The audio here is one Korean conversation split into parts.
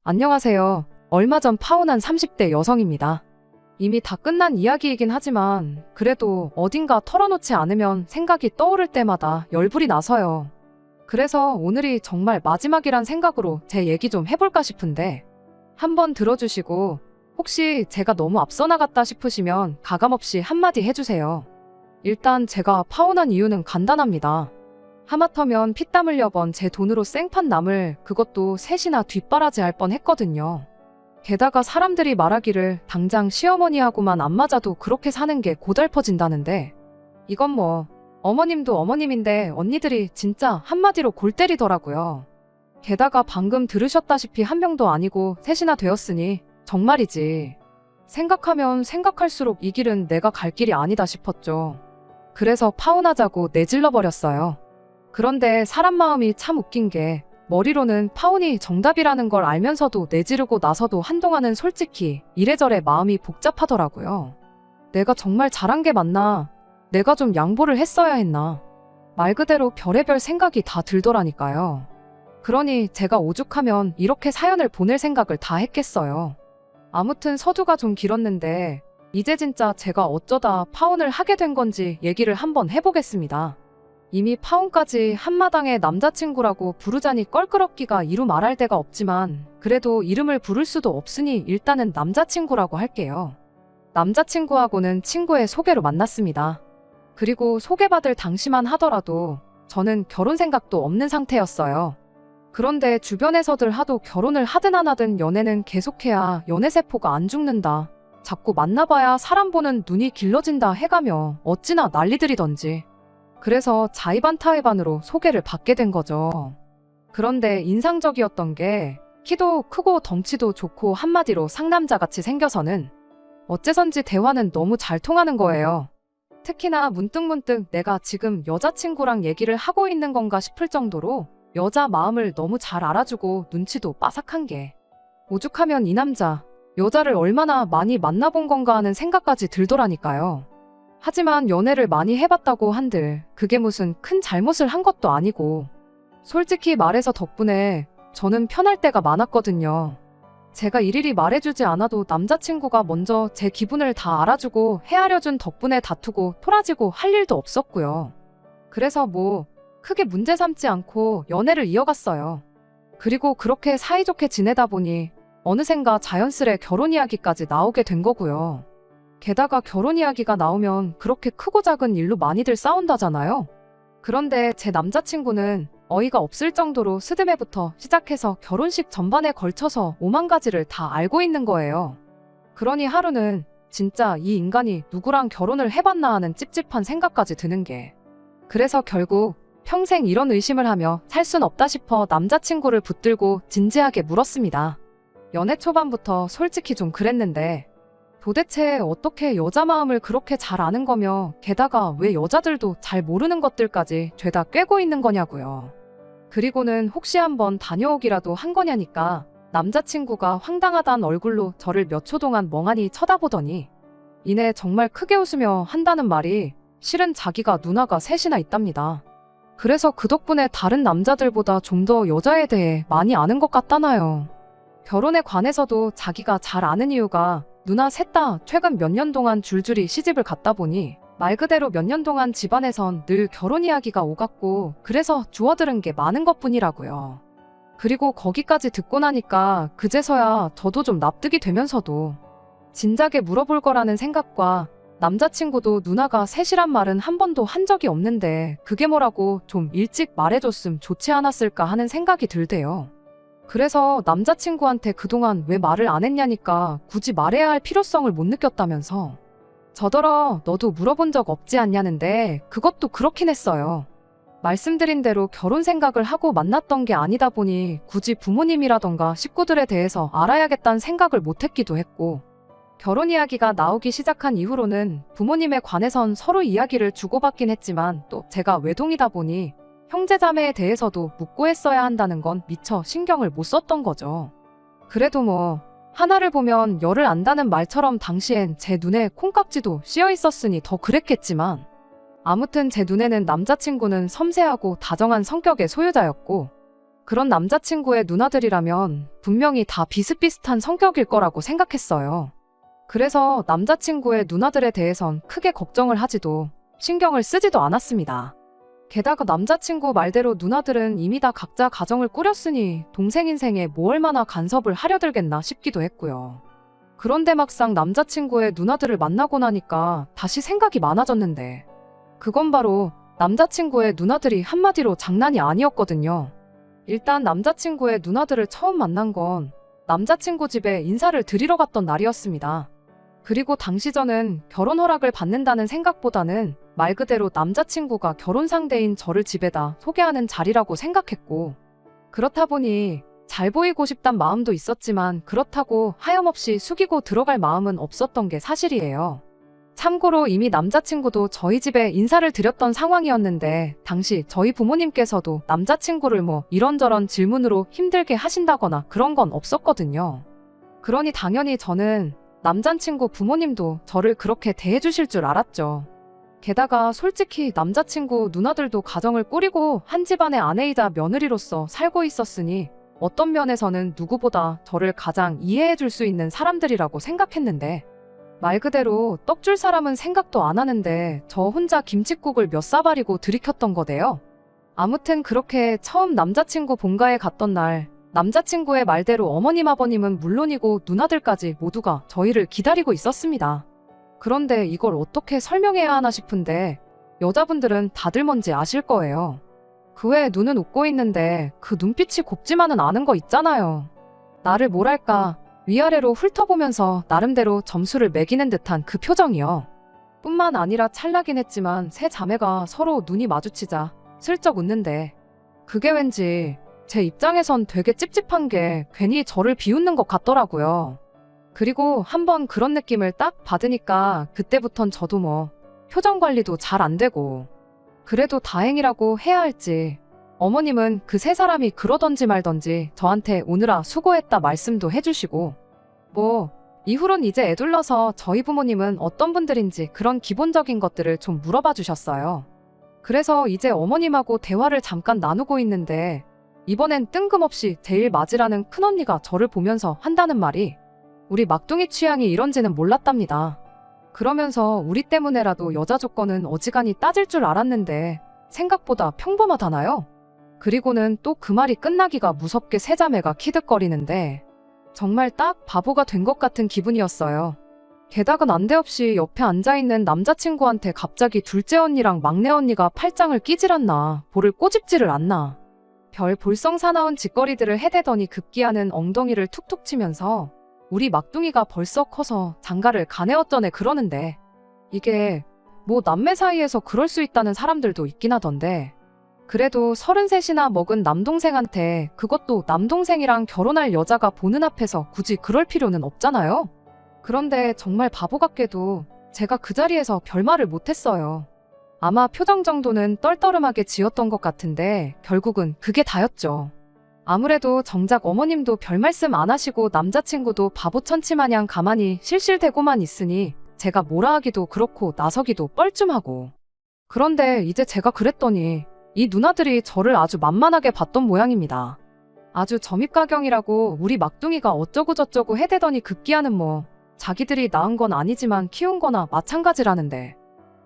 안녕하세요. 얼마 전 파혼한 30대 여성입니다. 이미 다 끝난 이야기이긴 하지만 그래도 어딘가 털어놓지 않으면 생각이 떠오를 때마다 열불이 나서요. 그래서 오늘이 정말 마지막이란 생각으로 제 얘기 좀 해볼까 싶은데 한번 들어주시고 혹시 제가 너무 앞서 나갔다 싶으시면 가감없이 한마디 해주세요. 일단 제가 파혼한 이유는 간단합니다. 하마터면 피땀 흘려 번 제 돈으로 생판 남을 그것도 셋이나 뒷바라지 할 뻔 했거든요. 게다가 사람들이 말하기를 당장 시어머니하고만 안 맞아도 그렇게 사는 게 고달퍼진다는데 이건 뭐 어머님도 어머님인데 언니들이 진짜 한마디로 골 때리더라고요. 게다가 방금 들으셨다시피 한 명도 아니고 셋이나 되었으니 정말이지. 생각하면 생각할수록 이 길은 내가 갈 길이 아니다 싶었죠. 그래서 파혼하자고 내질러버렸어요. 그런데 사람 마음이 참 웃긴 게 머리로는 파혼이 정답이라는 걸 알면서도 내지르고 나서도 한동안은 솔직히 이래저래 마음이 복잡하더라고요. 내가 정말 잘한 게 맞나? 내가 좀 양보를 했어야 했나? 말 그대로 별의별 생각이 다 들더라니까요. 그러니 제가 오죽하면 이렇게 사연을 보낼 생각을 다 했겠어요. 아무튼 서두가 좀 길었는데 이제 진짜 제가 어쩌다 파혼을 하게 된 건지 얘기를 한번 해보겠습니다. 이미 파혼까지 한마당에 남자친구라고 부르자니 껄끄럽기가 이루 말할 데가 없지만 그래도 이름을 부를 수도 없으니 일단은 남자친구라고 할게요. 남자친구하고는 친구의 소개로 만났습니다. 그리고 소개받을 당시만 하더라도 저는 결혼 생각도 없는 상태였어요. 그런데 주변에서들 하도 결혼을 하든 안 하든 연애는 계속해야 연애세포가 안 죽는다. 자꾸 만나봐야 사람 보는 눈이 길러진다 해가며 어찌나 난리들이던지. 그래서 자의반타의반으로 소개를 받게 된 거죠. 그런데 인상적이었던 게 키도 크고 덩치도 좋고 한마디로 상남자같이 생겨서는 어째선지 대화는 너무 잘 통하는 거예요. 특히나 문득문득 내가 지금 여자친구랑 얘기를 하고 있는 건가 싶을 정도로 여자 마음을 너무 잘 알아주고 눈치도 빠삭한 게 오죽하면 이 남자 여자를 얼마나 많이 만나본 건가 하는 생각까지 들더라니까요. 하지만 연애를 많이 해봤다고 한들 그게 무슨 큰 잘못을 한 것도 아니고 솔직히 말해서 덕분에 저는 편할 때가 많았거든요. 제가 일일이 말해주지 않아도 남자친구가 먼저 제 기분을 다 알아주고 헤아려준 덕분에 다투고 토라지고 할 일도 없었고요. 그래서 뭐 크게 문제 삼지 않고 연애를 이어갔어요. 그리고 그렇게 사이좋게 지내다 보니 어느샌가 자연스레 결혼 이야기까지 나오게 된 거고요. 게다가 결혼 이야기가 나오면 그렇게 크고 작은 일로 많이들 싸운다잖아요. 그런데 제 남자친구는 어이가 없을 정도로 스드메부터 시작해서 결혼식 전반에 걸쳐서 오만 가지를 다 알고 있는 거예요. 그러니 하루는 진짜 이 인간이 누구랑 결혼을 해봤나 하는 찝찝한 생각까지 드는 게 그래서 결국 평생 이런 의심을 하며 살 순 없다 싶어 남자친구를 붙들고 진지하게 물었습니다. 연애 초반부터 솔직히 좀 그랬는데 도대체 어떻게 여자 마음을 그렇게 잘 아는 거며 게다가 왜 여자들도 잘 모르는 것들까지 죄다 꿰고 있는 거냐고요. 그리고는 혹시 한번 다녀오기라도 한 거냐니까 남자친구가 황당하단 얼굴로 저를 몇 초 동안 멍하니 쳐다보더니 이내 정말 크게 웃으며 한다는 말이 실은 자기가 누나가 셋이나 있답니다. 그래서 그 덕분에 다른 남자들보다 좀 더 여자에 대해 많이 아는 것 같다나요. 결혼에 관해서도 자기가 잘 아는 이유가 누나 셋 다 최근 몇 년 동안 줄줄이 시집을 갔다 보니 말 그대로 몇 년 동안 집안에선 늘 결혼 이야기가 오갔고 그래서 주워들은 게 많은 것뿐이라고요. 그리고 거기까지 듣고 나니까 그제서야 저도 좀 납득이 되면서도 진작에 물어볼 거라는 생각과 남자친구도 누나가 셋이란 말은 한 번도 한 적이 없는데 그게 뭐라고 좀 일찍 말해줬음 좋지 않았을까 하는 생각이 들대요. 그래서 남자친구한테 그동안 왜 말을 안 했냐니까 굳이 말해야 할 필요성을 못 느꼈다면서 저더러 너도 물어본 적 없지 않냐는데 그것도 그렇긴 했어요. 말씀드린 대로 결혼 생각을 하고 만났던 게 아니다 보니 굳이 부모님이라던가 식구들에 대해서 알아야겠다는 생각을 못 했기도 했고 결혼 이야기가 나오기 시작한 이후로는 부모님에 관해선 서로 이야기를 주고받긴 했지만 또 제가 외동이다 보니 형제자매에 대해서도 묻고 했어야 한다는 건 미처 신경을 못 썼던 거죠. 그래도 뭐 하나를 보면 열을 안다는 말처럼 당시엔 제 눈에 콩깍지도 씌어 있었으니 더 그랬겠지만 아무튼 제 눈에는 남자친구는 섬세하고 다정한 성격의 소유자였고 그런 남자친구의 누나들이라면 분명히 다 비슷비슷한 성격일 거라고 생각했어요. 그래서 남자친구의 누나들에 대해선 크게 걱정을 하지도 신경을 쓰지도 않았습니다. 게다가 남자친구 말대로 누나들은 이미 다 각자 가정을 꾸렸으니 동생 인생에 뭐 얼마나 간섭을 하려 들겠나 싶기도 했고요. 그런데 막상 남자친구의 누나들을 만나고 나니까 다시 생각이 많아졌는데 그건 바로 남자친구의 누나들이 한마디로 장난이 아니었거든요. 일단 남자친구의 누나들을 처음 만난 건 남자친구 집에 인사를 드리러 갔던 날이었습니다. 그리고 당시 저는 결혼 허락을 받는다는 생각보다는 말 그대로 남자친구가 결혼 상대인 저를 집에다 소개하는 자리라고 생각했고, 그렇다 보니 잘 보이고 싶단 마음도 있었지만 그렇다고 하염없이 숙이고 들어갈 마음은 없었던 게 사실이에요. 참고로 이미 남자친구도 저희 집에 인사를 드렸던 상황이었는데 당시 저희 부모님께서도 남자친구를 뭐 이런저런 질문으로 힘들게 하신다거나 그런 건 없었거든요. 그러니 당연히 저는 남자친구 부모님도 저를 그렇게 대해주실 줄 알았죠. 게다가 솔직히 남자친구 누나들도 가정을 꾸리고 한 집안의 아내이자 며느리로서 살고 있었으니 어떤 면에서는 누구보다 저를 가장 이해해줄 수 있는 사람들이라고 생각했는데 말 그대로 떡 줄 사람은 생각도 안 하는데 저 혼자 김칫국을 몇 사발이고 들이켰던 거대요. 아무튼 그렇게 처음 남자친구 본가에 갔던 날 남자친구의 말대로 어머님 아버님은 물론이고 누나들까지 모두가 저희를 기다리고 있었습니다. 그런데 이걸 어떻게 설명해야 하나 싶은데 여자분들은 다들 뭔지 아실 거예요. 그 외에 눈은 웃고 있는데 그 눈빛이 곱지만은 않은 거 있잖아요. 나를 뭐랄까 위아래로 훑어보면서 나름대로 점수를 매기는 듯한 그 표정이요. 뿐만 아니라 찰나긴 했지만 세 자매가 서로 눈이 마주치자 슬쩍 웃는데 그게 왠지 제 입장에선 되게 찝찝한 게 괜히 저를 비웃는 것 같더라고요. 그리고 한번 그런 느낌을 딱 받으니까 그때부턴 저도 뭐 표정 관리도 잘 안 되고 그래도 다행이라고 해야 할지 어머님은 그 세 사람이 그러던지 말던지 저한테 오느라 수고했다 말씀도 해주시고 뭐 이후론 이제 애둘러서 저희 부모님은 어떤 분들인지 그런 기본적인 것들을 좀 물어봐 주셨어요. 그래서 이제 어머님하고 대화를 잠깐 나누고 있는데 이번엔 뜬금없이 제일 맞이라는 큰언니가 저를 보면서 한다는 말이 우리 막둥이 취향이 이런지는 몰랐답니다. 그러면서 우리 때문에라도 여자 조건은 어지간히 따질 줄 알았는데 생각보다 평범하다나요? 그리고는 또 그 말이 끝나기가 무섭게 세 자매가 키득거리는데 정말 딱 바보가 된 것 같은 기분이었어요. 게다가 난데없이 옆에 앉아있는 남자친구한테 갑자기 둘째 언니랑 막내 언니가 팔짱을 끼질 않나 볼을 꼬집지를 않나 별 볼썽사나운 짓거리들을 해대더니 급기야는 엉덩이를 툭툭 치면서 우리 막둥이가 벌써 커서 장가를 가네 어쩌네 그러는데 이게 뭐 남매 사이에서 그럴 수 있다는 사람들도 있긴 하던데 그래도 33이나 먹은 남동생한테 그것도 남동생이랑 결혼할 여자가 보는 앞에서 굳이 그럴 필요는 없잖아요. 그런데 정말 바보 같게도 제가 그 자리에서 별말을 못했어요. 아마 표정 정도는 떨떠름하게 지었던 것 같은데 결국은 그게 다였죠. 아무래도 정작 어머님도 별말씀 안 하시고 남자친구도 바보천치 마냥 가만히 실실대고만 있으니 제가 뭐라 하기도 그렇고 나서기도 뻘쭘하고 그런데 이제 제가 그랬더니 이 누나들이 저를 아주 만만하게 봤던 모양입니다. 아주 점입가경이라고 우리 막둥이가 어쩌고저쩌고 해대더니 급기야는 뭐 자기들이 낳은 건 아니지만 키운 거나 마찬가지라는데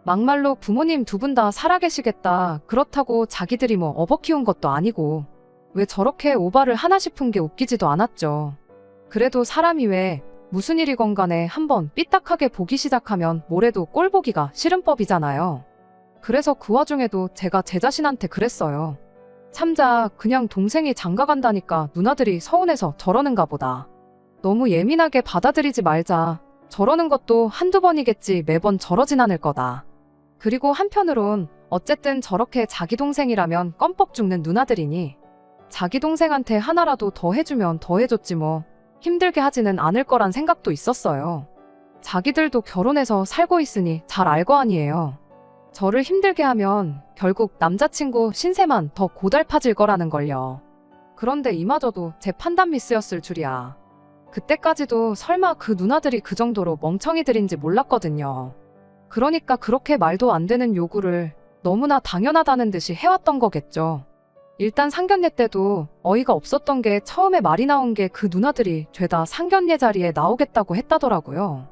막말로 부모님 두 분 다 살아계시겠다 그렇다고 자기들이 뭐 업어 키운 것도 아니고 왜 저렇게 오바를 하나 싶은 게 웃기지도 않았죠. 그래도 사람이 왜 무슨 일이건 간에 한번 삐딱하게 보기 시작하면 뭐래도 꼴 보기가 싫은 법이잖아요. 그래서 그 와중에도 제가 제 자신한테 그랬어요. 참자 그냥 동생이 장가 간다니까 누나들이 서운해서 저러는가 보다. 너무 예민하게 받아들이지 말자. 저러는 것도 한두 번이겠지 매번 저러진 않을 거다. 그리고 한편으론 어쨌든 저렇게 자기 동생이라면 껌뻑 죽는 누나들이니 자기 동생한테 하나라도 더 해주면 더 해줬지 뭐 힘들게 하지는 않을 거란 생각도 있었어요. 자기들도 결혼해서 살고 있으니 잘 알 거 아니에요. 저를 힘들게 하면 결국 남자친구 신세만 더 고달파질 거라는 걸요. 그런데 이마저도 제 판단 미스였을 줄이야. 그때까지도 설마 그 누나들이 그 정도로 멍청이들인지 몰랐거든요. 그러니까 그렇게 말도 안 되는 요구를 너무나 당연하다는 듯이 해왔던 거겠죠. 일단 상견례 때도 어이가 없었던 게 처음에 말이 나온 게 그 누나들이 죄다 상견례 자리에 나오겠다고 했다더라고요.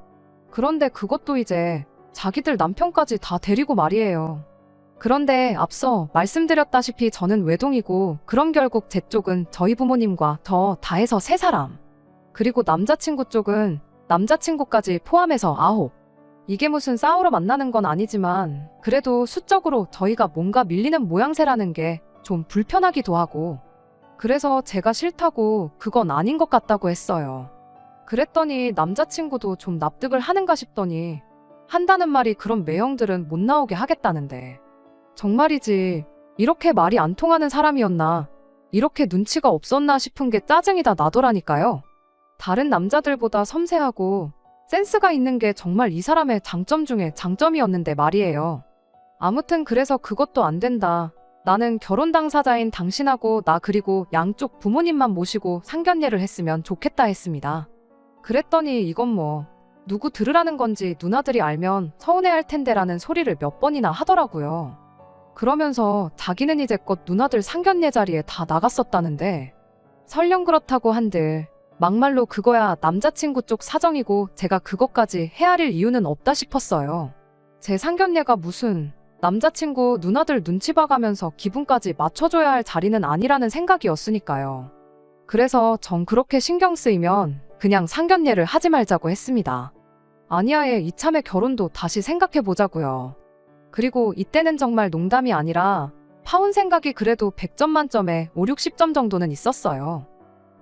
그런데 그것도 이제 자기들 남편까지 다 데리고 말이에요. 그런데 앞서 말씀드렸다시피 저는 외동이고 그럼 결국 제 쪽은 저희 부모님과 저 다 해서 3사람. 그리고 남자친구 쪽은 남자친구까지 포함해서 9. 이게 무슨 싸우러 만나는 건 아니지만 그래도 수적으로 저희가 뭔가 밀리는 모양새라는 게 좀 불편하기도 하고 그래서 제가 싫다고 그건 아닌 것 같다고 했어요. 그랬더니 남자친구도 좀 납득을 하는가 싶더니 한다는 말이 그런 매형들은 못 나오게 하겠다는데 정말이지 이렇게 말이 안 통하는 사람이었나 이렇게 눈치가 없었나 싶은 게 짜증이 다 나더라니까요. 다른 남자들보다 섬세하고 센스가 있는 게 정말 이 사람의 장점 중에 장점이었는데 말이에요. 아무튼 그래서 그것도 안 된다. 나는 결혼 당사자인 당신하고 나 그리고 양쪽 부모님만 모시고 상견례를 했으면 좋겠다 했습니다. 그랬더니 이건 뭐 누구 들으라는 건지 누나들이 알면 서운해할 텐데라는 소리를 몇 번이나 하더라고요. 그러면서 자기는 이제껏 누나들 상견례 자리에 다 나갔었다는데 설령 그렇다고 한들 막말로 그거야 남자친구 쪽 사정이고 제가 그것까지 헤아릴 이유는 없다 싶었어요. 제 상견례가 무슨 남자친구 누나들 눈치 봐가면서 기분까지 맞춰줘야 할 자리는 아니라는 생각이었으니까요. 그래서 전 그렇게 신경 쓰이면 그냥 상견례를 하지 말자고 했습니다. 아니야에 이참에 결혼도 다시 생각해보자고요. 그리고 이때는 정말 농담이 아니라 파혼 생각이 그래도 100점 만점에 5, 60점 정도는 있었어요.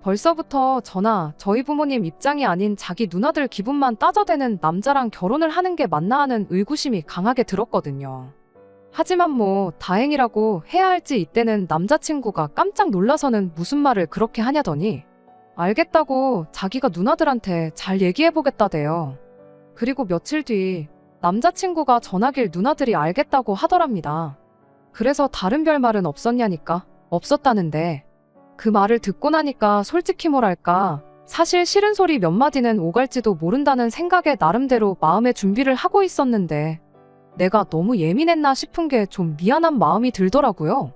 벌써부터 저나 저희 부모님 입장이 아닌 자기 누나들 기분만 따져대는 남자랑 결혼을 하는 게 맞나 하는 의구심이 강하게 들었거든요. 하지만 뭐 다행이라고 해야 할지 이때는 남자친구가 깜짝 놀라서는 무슨 말을 그렇게 하냐더니 알겠다고 자기가 누나들한테 잘 얘기해보겠다대요. 그리고 며칠 뒤 남자친구가 전화길 누나들이 알겠다고 하더랍니다. 그래서 다른 별말은 없었냐니까 없었다는데 그 말을 듣고 나니까 솔직히 뭐랄까 사실 싫은 소리 몇 마디는 오갈지도 모른다는 생각에 나름대로 마음의 준비를 하고 있었는데 내가 너무 예민했나 싶은 게 좀 미안한 마음이 들더라고요.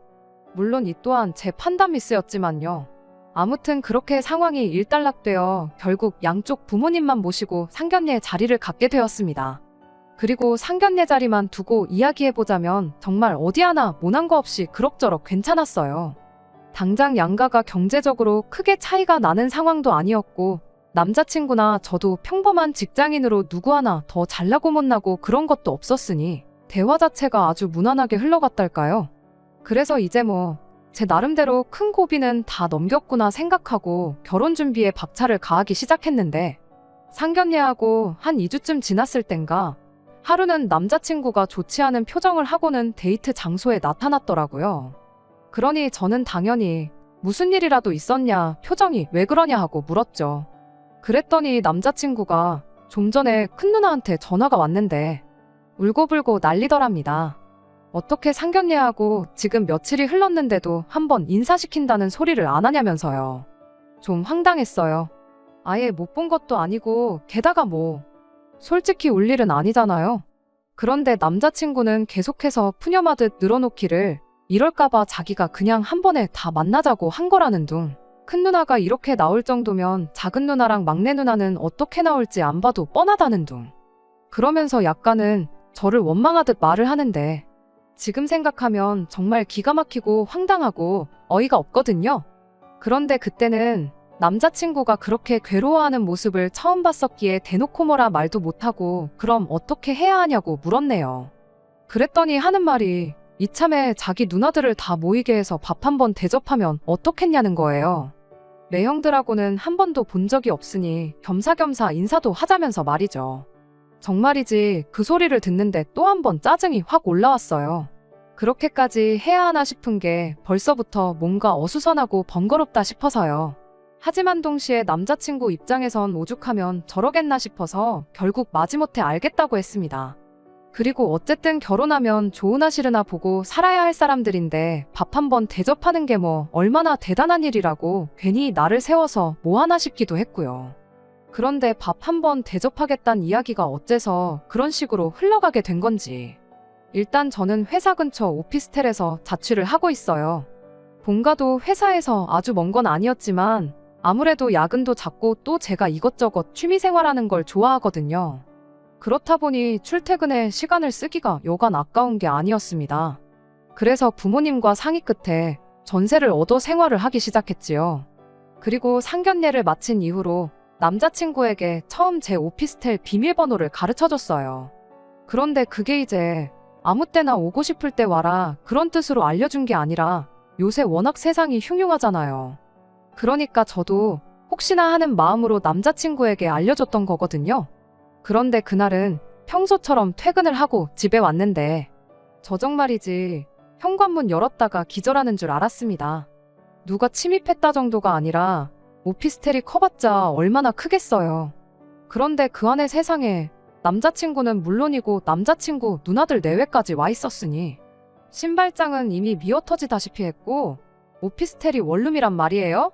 물론 이 또한 제 판단 미스였지만요. 아무튼 그렇게 상황이 일단락되어 결국 양쪽 부모님만 모시고 상견례 자리를 갖게 되었습니다. 그리고 상견례 자리만 두고 이야기해보자면 정말 어디 하나 모난 거 없이 그럭저럭 괜찮았어요. 당장 양가가 경제적으로 크게 차이가 나는 상황도 아니었고 남자친구나 저도 평범한 직장인으로 누구 하나 더 잘나고 못나고 그런 것도 없었으니 대화 자체가 아주 무난하게 흘러갔달까요. 그래서 이제 뭐 제 나름대로 큰 고비는 다 넘겼구나 생각하고 결혼 준비에 박차를 가하기 시작했는데 상견례하고 한 2주쯤 지났을 땐가 하루는 남자친구가 좋지 않은 표정을 하고는 데이트 장소에 나타났더라고요. 그러니 저는 당연히 무슨 일이라도 있었냐, 표정이 왜 그러냐 하고 물었죠. 그랬더니 남자친구가 좀 전에 큰 누나한테 전화가 왔는데 울고불고 난리더랍니다. 어떻게 상견례하고 지금 며칠이 흘렀는데도 한번 인사시킨다는 소리를 안 하냐면서요. 좀 황당했어요. 아예 못 본 것도 아니고 게다가 뭐 솔직히 울 일은 아니잖아요. 그런데 남자친구는 계속해서 푸념하듯 늘어놓기를 이럴까봐 자기가 그냥 한 번에 다 만나자고 한 거라는 둥. 큰 누나가 이렇게 나올 정도면 작은 누나랑 막내 누나는 어떻게 나올지 안 봐도 뻔하다는 둥. 그러면서 약간은 저를 원망하듯 말을 하는데 지금 생각하면 정말 기가 막히고 황당하고 어이가 없거든요. 그런데 그때는 남자친구가 그렇게 괴로워하는 모습을 처음 봤었기에 대놓고 뭐라 말도 못하고 그럼 어떻게 해야 하냐고 물었네요. 그랬더니 하는 말이 이참에 자기 누나들을 다 모이게 해서 밥 한 번 대접하면 어떻겠냐는 거예요. 매형들하고는 한 번도 본 적이 없으니 겸사겸사 인사도 하자면서 말이죠. 정말이지 그 소리를 듣는데 또 한 번 짜증이 확 올라왔어요. 그렇게까지 해야 하나 싶은 게 벌써부터 뭔가 어수선하고 번거롭다 싶어서요. 하지만 동시에 남자친구 입장에선 오죽하면 저러겠나 싶어서 결국 마지못해 알겠다고 했습니다. 그리고 어쨌든 결혼하면 좋으나 싫으나 보고 살아야 할 사람들인데 밥 한 번 대접하는 게 뭐 얼마나 대단한 일이라고 괜히 나를 세워서 뭐 하나 싶기도 했고요. 그런데 밥 한 번 대접하겠다는 이야기가 어째서 그런 식으로 흘러가게 된 건지. 일단 저는 회사 근처 오피스텔에서 자취를 하고 있어요. 본가도 회사에서 아주 먼 건 아니었지만 아무래도 야근도 잦고 또 제가 이것저것 취미생활하는 걸 좋아하거든요. 그렇다 보니 출퇴근에 시간을 쓰기가 여간 아까운 게 아니었습니다. 그래서 부모님과 상의 끝에 전세를 얻어 생활을 하기 시작했지요. 그리고 상견례를 마친 이후로 남자친구에게 처음 제 오피스텔 비밀번호를 가르쳐줬어요. 그런데 그게 이제 아무 때나 오고 싶을 때 와라 그런 뜻으로 알려준 게 아니라 요새 워낙 세상이 흉흉하잖아요. 그러니까 저도 혹시나 하는 마음으로 남자친구에게 알려줬던 거거든요. 그런데 그날은 평소처럼 퇴근을 하고 집에 왔는데 저 정말이지 현관문 열었다가 기절하는 줄 알았습니다. 누가 침입했다 정도가 아니라 오피스텔이 커봤자 얼마나 크겠어요. 그런데 그 안에 세상에 남자친구는 물론이고 남자친구 누나들 내외까지 와 있었으니 신발장은 이미 미어터지다시피 했고 오피스텔이 원룸이란 말이에요?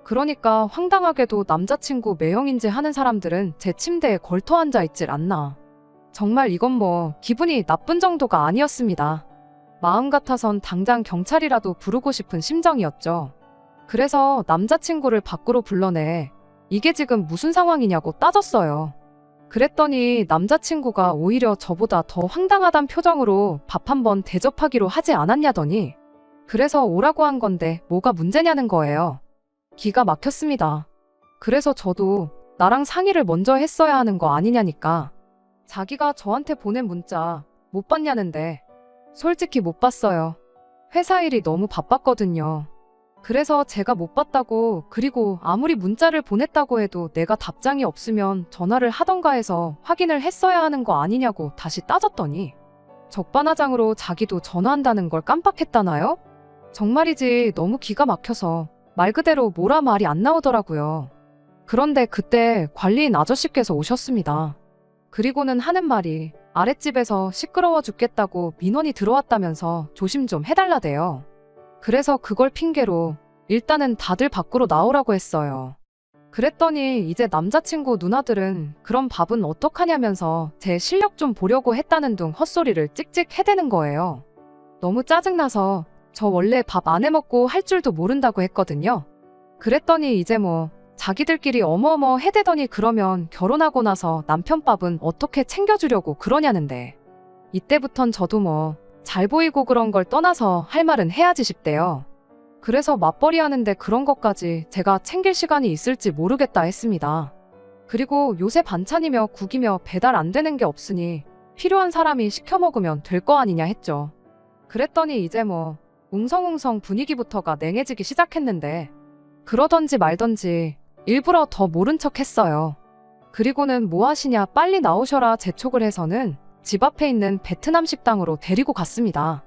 그러니까 황당하게도 남자친구 매형인지 하는 사람들은 제 침대에 걸터 앉아 있질 않나. 정말 이건 뭐 기분이 나쁜 정도가 아니었습니다. 마음 같아선 당장 경찰이라도 부르고 싶은 심정이었죠. 그래서 남자친구를 밖으로 불러내 이게 지금 무슨 상황이냐고 따졌어요. 그랬더니 남자친구가 오히려 저보다 더 황당하단 표정으로 밥 한번 대접하기로 하지 않았냐더니 그래서 오라고 한 건데 뭐가 문제냐는 거예요. 기가 막혔습니다. 그래서 저도 나랑 상의를 먼저 했어야 하는 거 아니냐니까. 자기가 저한테 보낸 문자 못 봤냐는데 솔직히 못 봤어요. 회사 일이 너무 바빴거든요. 그래서 제가 못 봤다고 그리고 아무리 문자를 보냈다고 해도 내가 답장이 없으면 전화를 하던가 해서 확인을 했어야 하는 거 아니냐고 다시 따졌더니 적반하장으로 자기도 전화한다는 걸 깜빡했다나요? 정말이지 너무 기가 막혀서 말 그대로 뭐라 말이 안 나오더라고요. 그런데 그때 관리인 아저씨께서 오셨습니다. 그리고는 하는 말이 아랫집에서 시끄러워 죽겠다고 민원이 들어왔다면서 조심 좀 해달라대요. 그래서 그걸 핑계로 일단은 다들 밖으로 나오라고 했어요. 그랬더니 이제 남자친구 누나들은 그럼 밥은 어떡하냐면서 제 실력 좀 보려고 했다는 둥 헛소리를 찍찍 해대는 거예요. 너무 짜증나서 저 원래 밥 안 해먹고 할 줄도 모른다고 했거든요. 그랬더니 이제 뭐 자기들끼리 어머어머 해대더니 그러면 결혼하고 나서 남편 밥은 어떻게 챙겨주려고 그러냐는데 이때부턴 저도 뭐 잘 보이고 그런 걸 떠나서 할 말은 해야지 싶대요. 그래서 맞벌이 하는데 그런 것까지 제가 챙길 시간이 있을지 모르겠다 했습니다. 그리고 요새 반찬이며 국이며 배달 안 되는 게 없으니 필요한 사람이 시켜 먹으면 될 거 아니냐 했죠. 그랬더니 이제 뭐 웅성웅성 분위기부터가 냉해지기 시작했는데 그러던지 말던지 일부러 더 모른 척 했어요. 그리고는 뭐 하시냐 빨리 나오셔라 재촉을 해서는 집 앞에 있는 베트남 식당으로 데리고 갔습니다.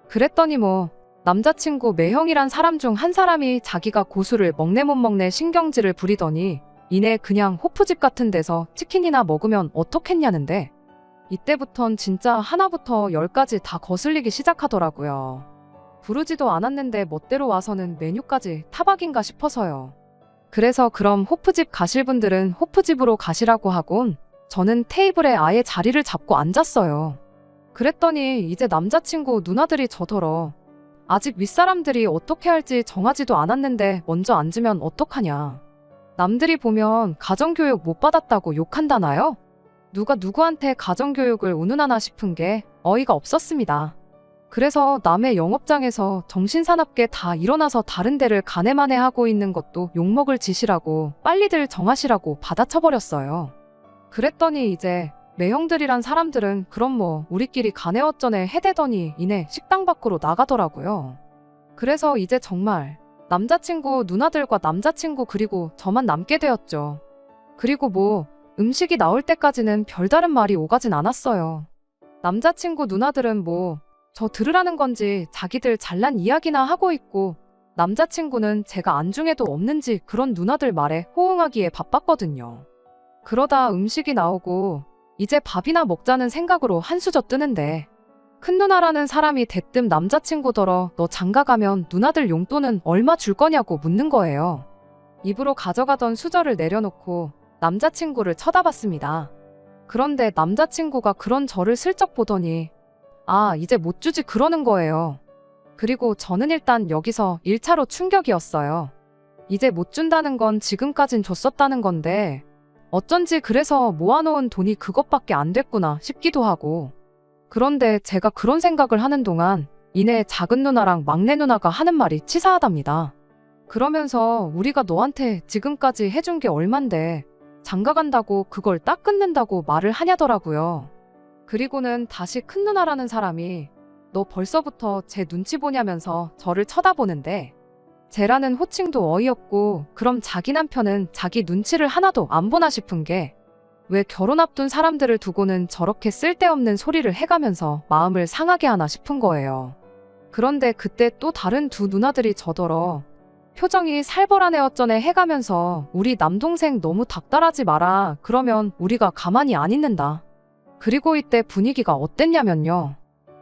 그랬더니 뭐 남자친구 매형이란 사람 중 한 사람이 자기가 고수를 먹네 못 먹네 신경질을 부리더니 이내 그냥 호프집 같은 데서 치킨이나 먹으면 어떻겠냐는데 이때부턴 진짜 하나부터 열까지 다 거슬리기 시작하더라고요. 부르지도 않았는데 멋대로 와서는 메뉴까지 타박인가 싶어서요. 그래서 그럼 호프집 가실 분들은 호프집으로 가시라고 하곤 저는 테이블에 아예 자리를 잡고 앉았어요. 그랬더니 이제 남자친구 누나들이 저더러 아직 윗사람들이 어떻게 할지 정하지도 않았는데 먼저 앉으면 어떡하냐. 남들이 보면 가정교육 못 받았다고 욕한다나요? 누가 누구한테 가정교육을 운운하나 싶은 게 어이가 없었습니다. 그래서 남의 영업장에서 정신사납게 다 일어나서 다른 데를 가네마네 하고 있는 것도 욕먹을 짓이라고 빨리들 정하시라고 받아쳐버렸어요. 그랬더니 이제 매형들이란 사람들은 그럼 뭐 우리끼리 가네 어쩌네 해대더니 이내 식당 밖으로 나가더라고요. 그래서 이제 정말 남자친구 누나들과 남자친구 그리고 저만 남게 되었죠. 그리고 뭐 음식이 나올 때까지는 별다른 말이 오가진 않았어요. 남자친구 누나들은 뭐 저 들으라는 건지 자기들 잘난 이야기나 하고 있고 남자친구는 제가 안중에도 없는지 그런 누나들 말에 호응하기에 바빴거든요. 그러다 음식이 나오고 이제 밥이나 먹자는 생각으로 한수저 뜨는데 큰 누나라는 사람이 대뜸 남자친구더러 너 장가가면 누나들 용돈은 얼마 줄 거냐고 묻는 거예요. 입으로 가져가던 수저를 내려놓고 남자친구를 쳐다봤습니다. 그런데 남자친구가 그런 저를 슬쩍 보더니 아 이제 못 주지 그러는 거예요. 그리고 저는 일단 여기서 1차로 충격이었어요. 이제 못 준다는 건 지금까진 줬었다는 건데 어쩐지 그래서 모아놓은 돈이 그것밖에 안 됐구나 싶기도 하고. 그런데 제가 그런 생각을 하는 동안 이내 작은 누나랑 막내 누나가 하는 말이 치사하답니다. 그러면서 우리가 너한테 지금까지 해준 게 얼만데 장가 간다고 그걸 딱 끊는다고 말을 하냐더라고요. 그리고는 다시 큰 누나라는 사람이 너 벌써부터 제 눈치 보냐면서 저를 쳐다보는데 쟤라는 호칭도 어이없고 그럼 자기 남편은 자기 눈치를 하나도 안 보나 싶은 게 왜 결혼 앞둔 사람들을 두고는 저렇게 쓸데없는 소리를 해가면서 마음을 상하게 하나 싶은 거예요. 그런데 그때 또 다른 두 누나들이 저더러 표정이 살벌하네 어쩌네 해가면서 우리 남동생 너무 닥달하지 마라. 그러면 우리가 가만히 안 있는다. 그리고 이때 분위기가 어땠냐면요.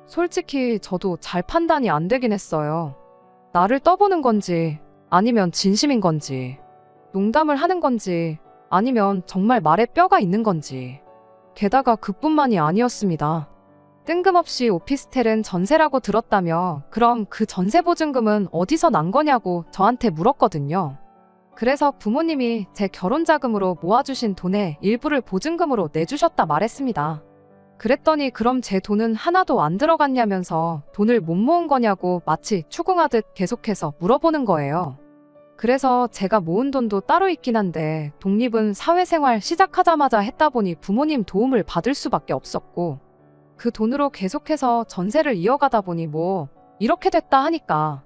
솔직히 저도 잘 판단이 안 되긴 했어요. 나를 떠보는 건지 아니면 진심인 건지 농담을 하는 건지 아니면 정말 말에 뼈가 있는 건지. 게다가 그뿐만이 아니었습니다. 뜬금없이 오피스텔은 전세라고 들었다며 그럼 그 전세 보증금은 어디서 난 거냐고 저한테 물었거든요. 그래서 부모님이 제 결혼 자금으로 모아주신 돈의 일부를 보증금으로 내주셨다 말했습니다. 그랬더니 그럼 제 돈은 하나도 안 들어갔냐면서 돈을 못 모은 거냐고 마치 추궁하듯 계속해서 물어보는 거예요. 그래서 제가 모은 돈도 따로 있긴 한데 독립은 사회생활 시작하자마자 했다 보니 부모님 도움을 받을 수밖에 없었고 그 돈으로 계속해서 전세를 이어가다 보니 뭐 이렇게 됐다 하니까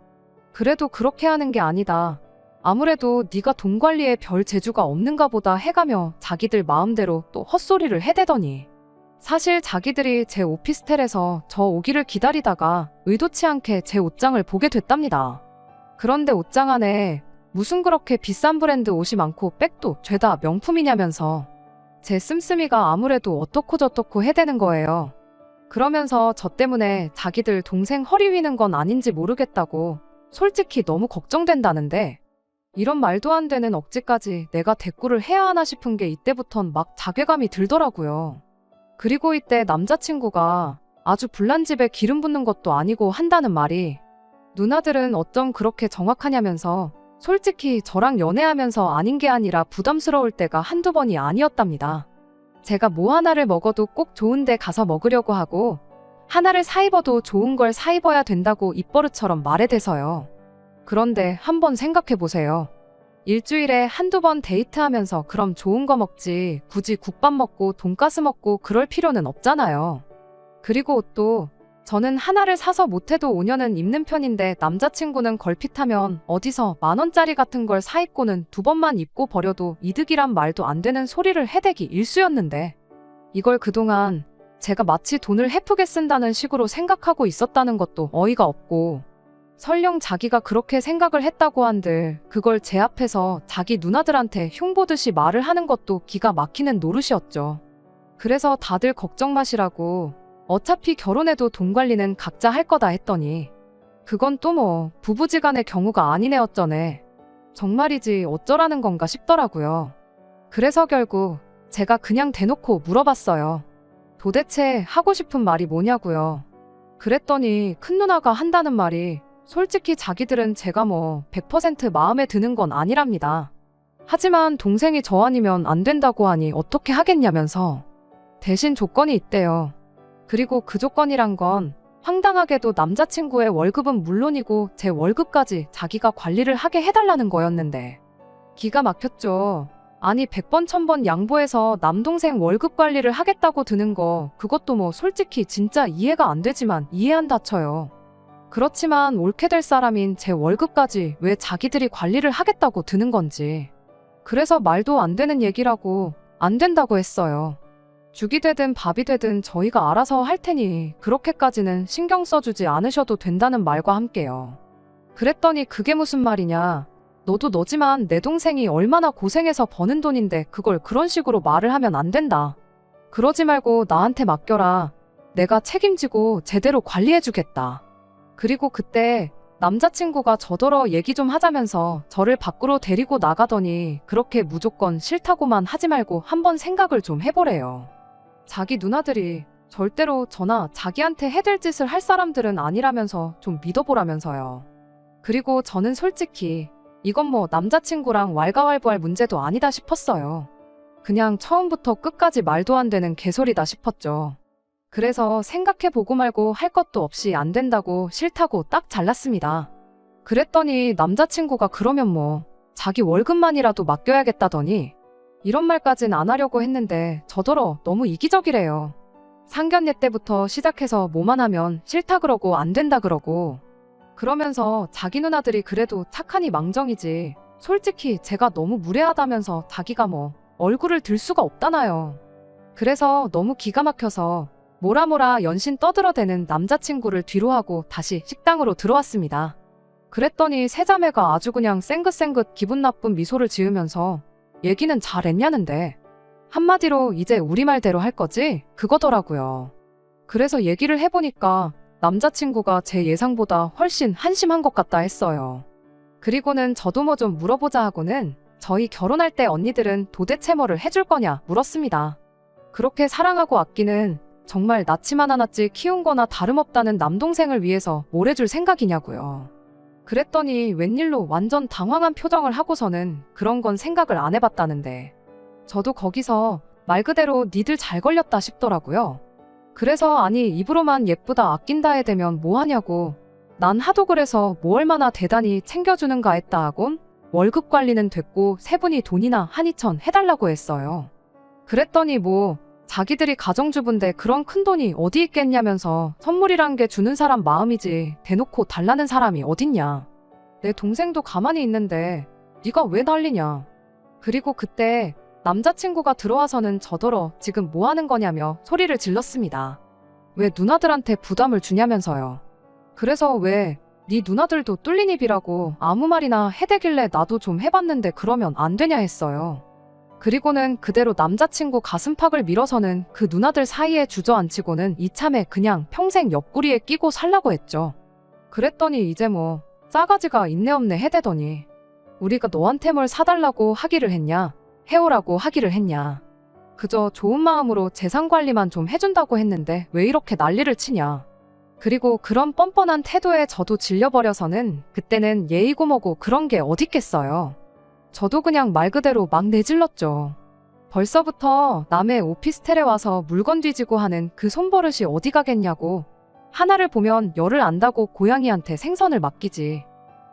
그래도 그렇게 하는 게 아니다. 아무래도 네가 돈 관리에 별 재주가 없는가 보다 해가며 자기들 마음대로 또 헛소리를 해대더니 사실 자기들이 제 오피스텔에서 저 오기를 기다리다가 의도치 않게 제 옷장을 보게 됐답니다. 그런데 옷장 안에 무슨 그렇게 비싼 브랜드 옷이 많고 백도 죄다 명품이냐면서 제 씀씀이가 아무래도 어떻고 저떻고 해대는 거예요. 그러면서 저 때문에 자기들 동생 허리 휘는 건 아닌지 모르겠다고 솔직히 너무 걱정된다는데 이런 말도 안 되는 억지까지 내가 대꾸를 해야 하나 싶은 게 이때부턴 막 자괴감이 들더라고요. 그리고 이때 남자친구가 아주 불난 집에 기름 붓는 것도 아니고 한다는 말이 누나들은 어쩜 그렇게 정확하냐면서 솔직히 저랑 연애하면서 아닌 게 아니라 부담스러울 때가 한두 번이 아니었답니다. 제가 뭐 하나를 먹어도 꼭 좋은 데 가서 먹으려고 하고 하나를 사 입어도 좋은 걸 사 입어야 된다고 입버릇처럼 말해대서요. 그런데 한번 생각해보세요. 일주일에 한두 번 데이트하면서 그럼 좋은 거 먹지 굳이 국밥 먹고 돈가스 먹고 그럴 필요는 없잖아요. 그리고 옷도 저는 하나를 사서 못해도 5년은 입는 편인데 남자친구는 걸핏하면 어디서 10,000원짜리 같은 걸 사 입고는 2번만 입고 버려도 이득이란 말도 안 되는 소리를 해대기 일쑤였는데 이걸 그동안 제가 마치 돈을 헤프게 쓴다는 식으로 생각하고 있었다는 것도 어이가 없고 설령 자기가 그렇게 생각을 했다고 한들 그걸 제 앞에서 자기 누나들한테 흉보듯이 말을 하는 것도 기가 막히는 노릇이었죠. 그래서 다들 걱정 마시라고 어차피 결혼해도 돈 관리는 각자 할 거다 했더니 그건 또 뭐 부부지간의 경우가 아니네 어쩌네. 정말이지 어쩌라는 건가 싶더라고요. 그래서 결국 제가 그냥 대놓고 물어봤어요. 도대체 하고 싶은 말이 뭐냐고요. 그랬더니 큰 누나가 한다는 말이 솔직히 자기들은 제가 뭐 100% 마음에 드는 건 아니랍니다. 하지만 동생이 저 아니면 안 된다고 하니 어떻게 하겠냐면서 대신 조건이 있대요. 그리고 그 조건이란 건 황당하게도 남자친구의 월급은 물론이고 제 월급까지 자기가 관리를 하게 해달라는 거였는데 기가 막혔죠. 아니 100번 1000번 양보해서 남동생 월급 관리를 하겠다고 드는 거 그것도 뭐 솔직히 진짜 이해가 안 되지만 이해한다 쳐요. 그렇지만 옳게 될 사람인 제 월급까지 왜 자기들이 관리를 하겠다고 드는 건지. 그래서 말도 안 되는 얘기라고 안 된다고 했어요. 죽이 되든 밥이 되든 저희가 알아서 할 테니 그렇게까지는 신경 써주지 않으셔도 된다는 말과 함께요. 그랬더니 그게 무슨 말이냐. 너도 너지만 내 동생이 얼마나 고생해서 버는 돈인데 그걸 그런 식으로 말을 하면 안 된다. 그러지 말고 나한테 맡겨라. 내가 책임지고 제대로 관리해주겠다. 그리고 그때 남자친구가 저더러 얘기 좀 하자면서 저를 밖으로 데리고 나가더니 그렇게 무조건 싫다고만 하지 말고 한번 생각을 좀 해보래요. 자기 누나들이 절대로 저나 자기한테 해댈 짓을 할 사람들은 아니라면서 좀 믿어보라면서요. 그리고 저는 솔직히 이건 뭐 남자친구랑 왈가왈부할 문제도 아니다 싶었어요. 그냥 처음부터 끝까지 말도 안 되는 개소리다 싶었죠. 그래서 생각해보고 말고 할 것도 없이 안 된다고 싫다고 딱 잘랐습니다. 그랬더니 남자친구가 그러면 뭐 자기 월급만이라도 맡겨야겠다더니 이런 말까진 안 하려고 했는데 저더러 너무 이기적이래요. 상견례 때부터 시작해서 뭐만 하면 싫다 그러고 안 된다 그러고 그러면서 자기 누나들이 그래도 착하니 망정이지 솔직히 제가 너무 무례하다면서 자기가 뭐 얼굴을 들 수가 없다나요. 그래서 너무 기가 막혀서 뭐라 연신 떠들어대는 남자친구를 뒤로하고 다시 식당으로 들어왔습니다. 그랬더니 세자매가 아주 그냥 쌩긋쌩긋 기분 나쁜 미소를 지으면서 얘기는 잘했냐는데 한마디로 이제 우리 말대로 할 거지? 그거더라고요. 그래서 얘기를 해보니까 남자친구가 제 예상보다 훨씬 한심한 것 같다 했어요. 그리고는 저도 뭐 좀 물어보자 하고는 저희 결혼할 때 언니들은 도대체 뭐를 해줄 거냐 물었습니다. 그렇게 사랑하고 아끼는 정말 낳지만 하나씩 키운 거나 다름없다는 남동생을 위해서 뭘 해줄 생각이냐고요. 그랬더니 웬일로 완전 당황한 표정을 하고서는 그런 건 생각을 안 해봤다는데 저도 거기서 말 그대로 니들 잘 걸렸다 싶더라고요. 그래서 아니 입으로만 예쁘다 아낀다 해대면 뭐하냐고 난 하도 그래서 뭐 얼마나 대단히 챙겨주는가 했다 하곤 월급 관리는 됐고 세 분이 돈이나 한 2천 해달라고 했어요. 그랬더니 뭐 자기들이 가정주부인데 그런 큰돈이 어디 있겠냐면서 선물이란 게 주는 사람 마음이지 대놓고 달라는 사람이 어딨냐. 내 동생도 가만히 있는데 네가 왜 난리냐. 그리고 그때 남자친구가 들어와서는 저더러 지금 뭐 하는 거냐며 소리를 질렀습니다. 왜 누나들한테 부담을 주냐면서요. 그래서 왜 네 누나들도 뚫린 입이라고 아무 말이나 해대길래 나도 좀 해봤는데 그러면 안 되냐 했어요. 그리고는 그대로 남자친구 가슴팍을 밀어서는 그 누나들 사이에 주저앉히고는 이참에 그냥 평생 옆구리에 끼고 살라고 했죠. 그랬더니 이제 뭐 싸가지가 있네 없네 해대더니 우리가 너한테 뭘 사달라고 하기를 했냐 해오라고 하기를 했냐 그저 좋은 마음으로 재산관리만 좀 해준다고 했는데 왜 이렇게 난리를 치냐. 그리고 그런 뻔뻔한 태도에 저도 질려버려서는 그때는 예의고 뭐고 그런 게 어딨겠어요. 저도 그냥 말 그대로 막 내질렀죠. 벌써부터 남의 오피스텔에 와서 물건 뒤지고 하는 그 손버릇이 어디 가겠냐고. 하나를 보면 열을 안다고 고양이한테 생선을 맡기지.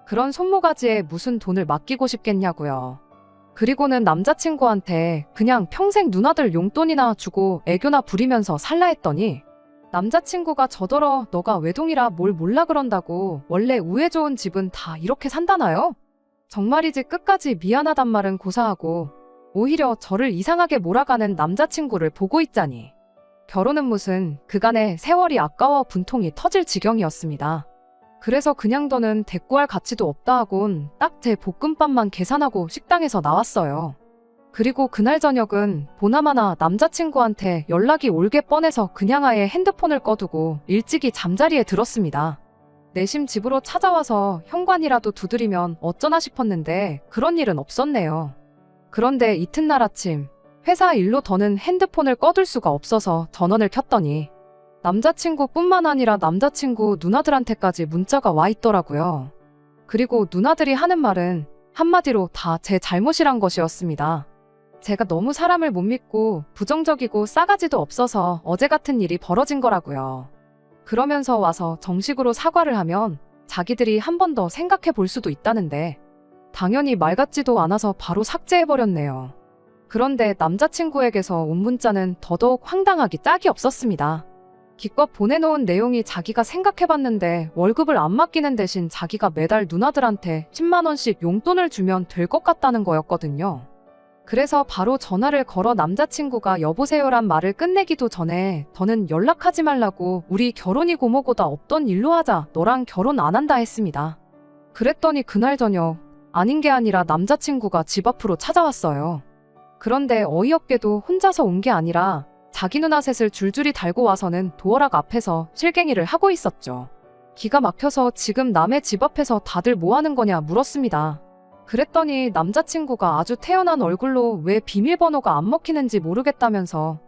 그런 손모가지에 무슨 돈을 맡기고 싶겠냐고요. 그리고는 남자친구한테 그냥 평생 누나들 용돈이나 주고 애교나 부리면서 살라 했더니 남자친구가 저더러 너가 외동이라 뭘 몰라 그런다고 원래 우애 좋은 집은 다 이렇게 산다나요? 정말이지 끝까지 미안하단 말은 고사하고 오히려 저를 이상하게 몰아가는 남자친구를 보고 있자니 결혼은 무슨 그간의 세월이 아까워 분통이 터질 지경이었습니다. 그래서 그냥 더는 대꾸할 가치도 없다 하곤 딱 제 볶음밥만 계산하고 식당에서 나왔어요. 그리고 그날 저녁은 보나마나 남자친구한테 연락이 올게 뻔해서 그냥 아예 핸드폰을 꺼두고 일찍이 잠자리에 들었습니다. 내심 집으로 찾아와서 현관이라도 두드리면 어쩌나 싶었는데 그런 일은 없었네요. 그런데 이튿날 아침 회사 일로 더는 핸드폰을 꺼둘 수가 없어서 전원을 켰더니 남자친구뿐만 아니라 남자친구 누나들한테까지 문자가 와 있더라고요. 그리고 누나들이 하는 말은 한마디로 다 제 잘못이란 것이었습니다. 제가 너무 사람을 못 믿고 부정적이고 싸가지도 없어서 어제 같은 일이 벌어진 거라고요. 그러면서 와서 정식으로 사과를 하면 자기들이 한 번 더 생각해 볼 수도 있다는데 당연히 말 같지도 않아서 바로 삭제해버렸네요. 그런데 남자친구에게서 온 문자는 더더욱 황당하기 짝이 없었습니다. 기껏 보내놓은 내용이 자기가 생각해봤는데 월급을 안 맡기는 대신 자기가 매달 누나들한테 10만 원씩 용돈을 주면 될 것 같다는 거였거든요. 그래서 바로 전화를 걸어 남자친구가 여보세요란 말을 끝내기도 전에 더는 연락하지 말라고 우리 결혼이고 뭐고다 없던 일로 하자 너랑 결혼 안 한다 했습니다. 그랬더니 그날 저녁 아닌 게 아니라 남자친구가 집 앞으로 찾아왔어요. 그런데 어이없게도 혼자서 온 게 아니라 자기 누나 셋을 줄줄이 달고 와서는 도어락 앞에서 실갱이를 하고 있었죠. 기가 막혀서 지금 남의 집 앞에서 다들 뭐 하는 거냐 물었습니다. 그랬더니 남자친구가 아주 태연한 얼굴로 왜 비밀번호가 안 먹히는지 모르겠다면서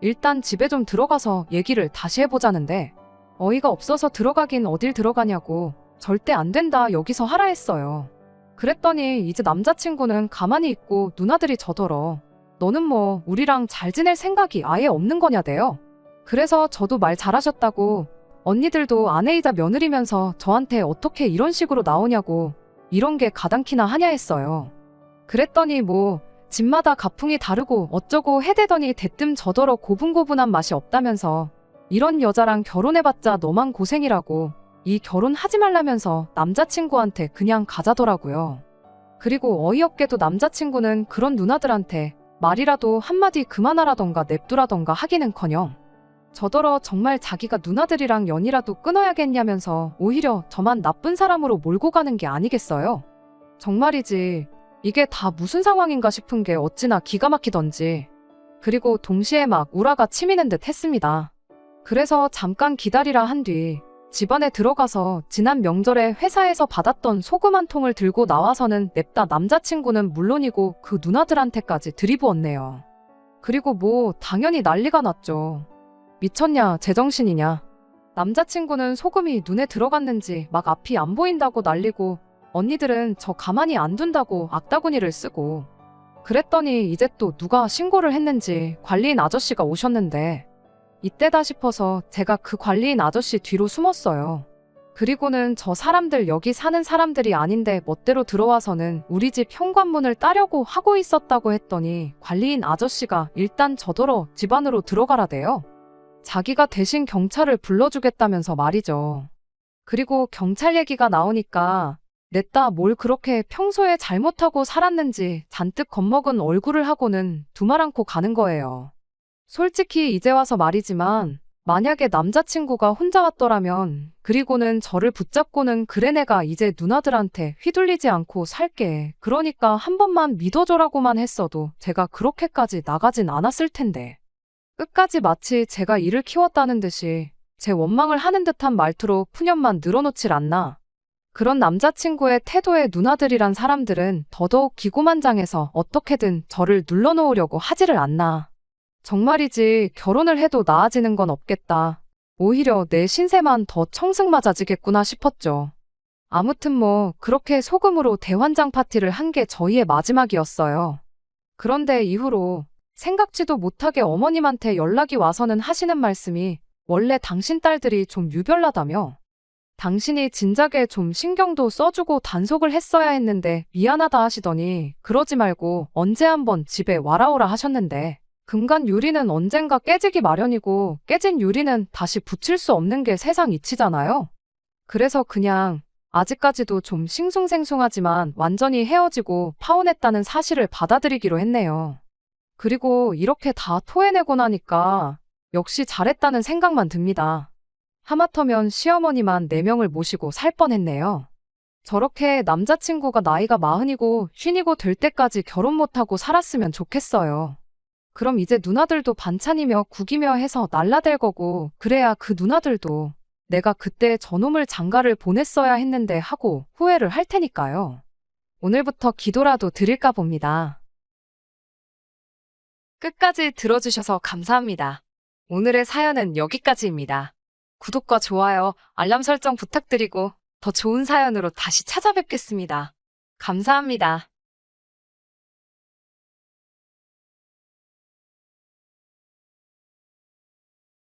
일단 집에 좀 들어가서 얘기를 다시 해보자는데 어이가 없어서 들어가긴 어딜 들어가냐고 절대 안 된다 여기서 하라 했어요. 그랬더니 이제 남자친구는 가만히 있고 누나들이 저더러 너는 뭐 우리랑 잘 지낼 생각이 아예 없는 거냐대요. 그래서 저도 말 잘하셨다고 언니들도 아내이자 며느리면서 저한테 어떻게 이런 식으로 나오냐고 이런 게 가당키나 하냐 했어요. 그랬더니 뭐 집마다 가풍이 다르고 어쩌고 해대더니 대뜸 저더러 고분고분한 맛이 없다면서 이런 여자랑 결혼해봤자 너만 고생이라고 이 결혼하지 말라면서 남자친구한테 그냥 가자더라고요. 그리고 어이없게도 남자친구는 그런 누나들한테 말이라도 한마디 그만하라던가 냅두라던가 하기는커녕 저더러 정말 자기가 누나들이랑 연이라도 끊어야겠냐면서 오히려 저만 나쁜 사람으로 몰고 가는 게 아니겠어요? 정말이지 이게 다 무슨 상황인가 싶은 게 어찌나 기가 막히던지. 그리고 동시에 막 우라가 치미는 듯 했습니다. 그래서 잠깐 기다리라 한 뒤 집안에 들어가서 지난 명절에 회사에서 받았던 소금 한 통을 들고 나와서는 냅다 남자친구는 물론이고 그 누나들한테까지 들이부었네요. 그리고 뭐 당연히 난리가 났죠. 미쳤냐 제정신이냐. 남자친구는 소금이 눈에 들어갔는지 막 앞이 안 보인다고 난리고 언니들은 저 가만히 안 둔다고 악다구니를 쓰고. 그랬더니 이제 또 누가 신고를 했는지 관리인 아저씨가 오셨는데 이때다 싶어서 제가 그 관리인 아저씨 뒤로 숨었어요. 그리고는 저 사람들 여기 사는 사람들이 아닌데 멋대로 들어와서는 우리 집 현관문을 따려고 하고 있었다고 했더니 관리인 아저씨가 일단 저더러 집 안으로 들어가라대요. 자기가 대신 경찰을 불러주겠다면서 말이죠. 그리고 경찰 얘기가 나오니까 냈다 뭘 그렇게 평소에 잘못하고 살았는지 잔뜩 겁먹은 얼굴을 하고는 두말 않고 가는 거예요. 솔직히 이제 와서 말이지만 만약에 남자친구가 혼자 왔더라면 그리고는 저를 붙잡고는 그래 내가 이제 누나들한테 휘둘리지 않고 살게 그러니까 한 번만 믿어줘라고만 했어도 제가 그렇게까지 나가진 않았을 텐데 끝까지 마치 제가 이를 키웠다는 듯이 제 원망을 하는 듯한 말투로 푸념만 늘어놓질 않나. 그런 남자친구의 태도에 누나들이란 사람들은 더더욱 기고만장해서 어떻게든 저를 눌러놓으려고 하지를 않나. 정말이지 결혼을 해도 나아지는 건 없겠다. 오히려 내 신세만 더 청승맞아지겠구나 싶었죠. 아무튼 뭐 그렇게 소금으로 대환장 파티를 한 게 저희의 마지막이었어요. 그런데 이후로 생각지도 못하게 어머님한테 연락이 와서는 하시는 말씀이 원래 당신 딸들이 좀 유별나다며 당신이 진작에 좀 신경도 써주고 단속을 했어야 했는데 미안하다 하시더니 그러지 말고 언제 한번 집에 와라오라 하셨는데 금간 유리는 언젠가 깨지기 마련이고 깨진 유리는 다시 붙일 수 없는 게 세상 이치잖아요. 그래서 그냥 아직까지도 좀 싱숭생숭하지만 완전히 헤어지고 파혼했다는 사실을 받아들이기로 했네요. 그리고 이렇게 다 토해내고 나니까 역시 잘했다는 생각만 듭니다. 하마터면 시어머니만 4명을 모시고 살 뻔했네요. 저렇게 남자친구가 나이가 40이고 50이고 될 때까지 결혼 못하고 살았으면 좋겠어요. 그럼 이제 누나들도 반찬이며 국이며 해서 날라댈 거고 그래야 그 누나들도 내가 그때 저놈을 장가를 보냈어야 했는데 하고 후회를 할 테니까요. 오늘부터 기도라도 드릴까 봅니다. 끝까지 들어주셔서 감사합니다. 오늘의 사연은 여기까지입니다. 구독과 좋아요, 알람 설정 부탁드리고 더 좋은 사연으로 다시 찾아뵙겠습니다. 감사합니다.